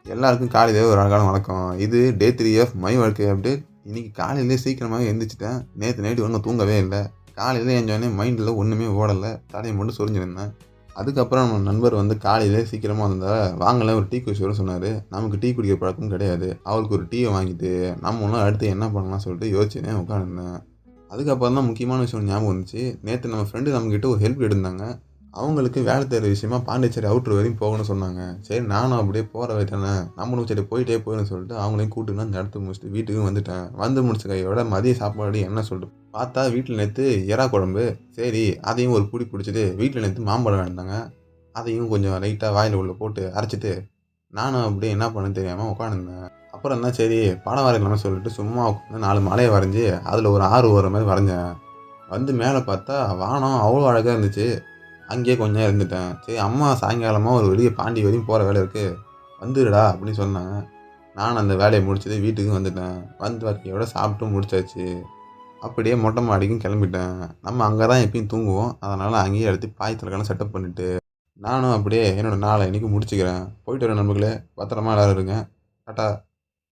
எல்லாருக்கும் காலையிலே ஒரு அழகான வணக்கம். இது டே 3 ஆஃப் மை வாழ்க்கை அப்டேட். இன்னைக்கு காலையிலே சீக்கிரமாவே எந்திரிச்சுட்டேன். நேத்து நைட்டு ஒன்னும் தூங்கவே இல்ல. காலையில எஞ்சோனே மைண்ட்ல ஒண்ணுமே ஓடல. தலைய மட்டும் சொரிஞ்சிருந்தேன். அதுக்கப்புறம் நம்ம நண்பர் வந்து காலையிலே சீக்கிரமா வந்தா, வாங்களேன் ஒரு டீ குடிச்சு வர சொன்னாரு. நமக்கு டீ குடிக்கிற பழக்கம் கிடையாது. அவருக்கு ஒரு டீய வாங்கிட்டு, நம்மளும் அடுத்து என்ன பண்ணலாம்னு சொல்லிட்டு யோசிச்சுனே உட்காந்துருந்தேன். அதுக்கப்புறம் தான் முக்கியமான விஷயம் ஞாபகம் வந்துச்சு. நேத்து நம்ம ஃப்ரெண்டு நம்மகிட்ட ஒரு ஹெல்ப் கேட்டிருந்தாங்க. அவங்களுக்கு வேலை தேடுற விஷயமா பாண்டிச்சேரி அவுட்டர் வரையும் போகணும்னு சொன்னாங்க. சரி நானும் அப்படியே போற வழி தானே, நம்மளும் சரி போயிட்டே போயின்னு சொல்லிட்டு அவங்களையும் கூட்டின்னு அந்த இடத்த முடிச்சுட்டு வீட்டுக்கும் வந்துட்டேன். வந்து முடிச்ச கையோட மதிய சாப்பாடு என்ன சொல்லிட்டு பார்த்தா வீட்ல நேத்து எறா குழம்பு. சரி அதையும் ஒரு புடி புடிச்சுட்டு வீட்ல நேத்து மாம்பழம் வாங்கியிருந்தாங்க. அதையும் கொஞ்சம் லைட்டா வாயில உள்ள போட்டு அரைச்சுட்டு, நானும் அப்படியே என்ன பண்ணேன்னு தெரியாம உட்காந்துருந்தேன். அப்புறம் தான் சரி படம் வரையலாம்னு சொல்லிட்டு சும்மா உட்காந்து 4 மலைய வரைஞ்சு, அதில ஒரு ஆறு ஓடுற மாரி வரைஞ்சேன். வந்து மேல பார்த்தா வானம் அவ்வளோ அழகா இருந்துச்சு. அங்கேயே கொஞ்ச நேரம் இருந்துட்டேன். சரி அம்மா சாயங்காலமா ஒரு வெளிய பாண்டி வரையும் போற வேலை இருக்கு. வந்துருடா அப்படின்னு சொன்னாங்க. நானும் அந்த வேலைய முடிச்சுட்டு வீட்டுக்கும் வந்துட்டேன். வந்து வக்கையோட சாப்பிட்டும் முடிச்சாச்சு. அப்படியே மொட்டை மாடிக்கும் கிளம்பிட்டேன். நம்ம அங்க தான் எப்பயும் தூங்குவோம். அதனால அங்கேயே எடுத்து பாய் தலகாணி செட்டப் பண்ணிட்டு, நானும் அப்படியே என்னோட நாள இன்னைக்கு முடிச்சுக்கிறேன். போயிட்டு வரேன் நண்பர்களே. பத்திரமா எல்லாரும் இருங்க. டாட்டா.